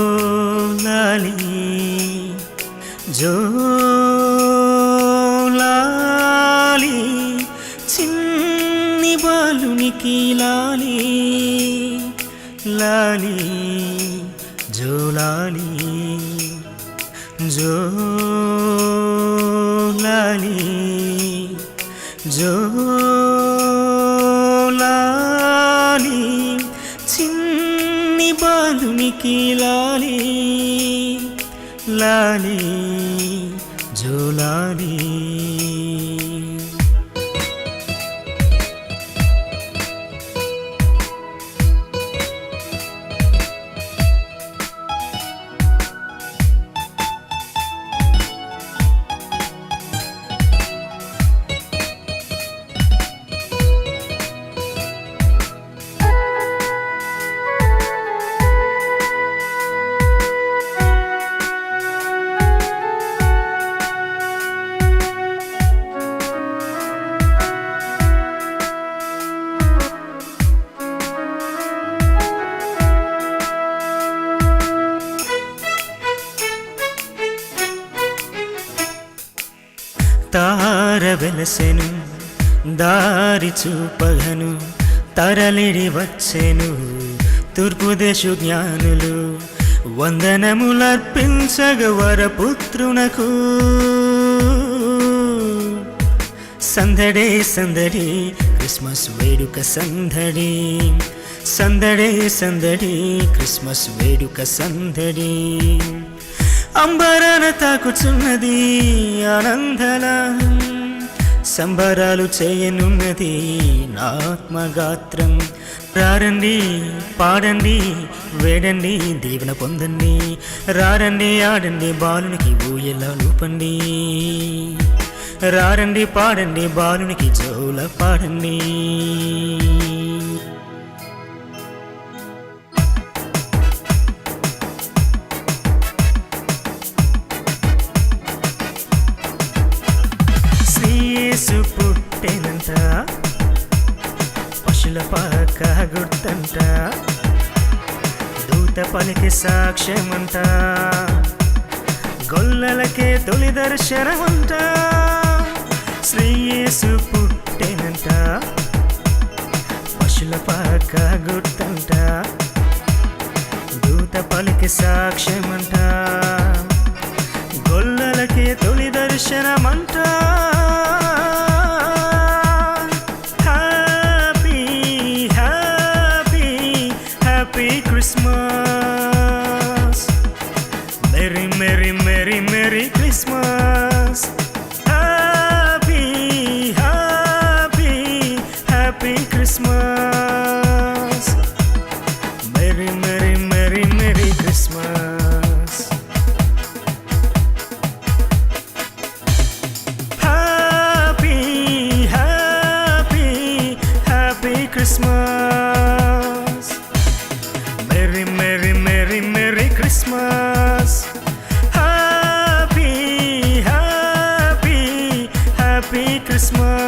జోలాలి జోలాలి చిన్ని బాలునికి లాలి లాలి జోలాలి జోలాలి జోలాలి చిన్ని బాలునికి లాలి లాలి జోలాలి తార వెలసెను దారి చూపగను తరలిడి వచ్చెను తూర్పు దేశు జ్ఞానులు వందనములర్పించగ వరపుత్రునకు సందడే సందడి క్రిస్మస్ వేడుక సందడి సందడే సందడి క్రిస్మస్ వేడుక సందడి అంబరాన తాకుచున్నది ఆనందల సంబరాలు చేయనున్నది నా ఆత్మగాత్రం రారండి పాడండి వేడండి దీవెన పొందండి రారండి ఆడండి బాలునికి ఊయల లూపండి రారండి పాడండి బాలునికి జోల పాడండి యేసు పుట్టెనంట పశుల పాక గుర్తంట దూత పలికి సాక్ష్యమంట గొల్లలకే తొలి దర్శనమంట శ్రీ యేసు పుట్టెనంట పశుల పాక గుర్తంట దూత పలికి సాక్ష్యమంట గొల్లలకే తొలి దర్శనమంట Christmas, Merry, Merry, Merry, Merry Christmas. Happy, happy, happy Christmas. Merry, Merry, Merry, Merry Christmas. Happy, happy, happy Christmas. Merry, Merry, Merry, Merry Christmas. Happy, happy, happy Christmas.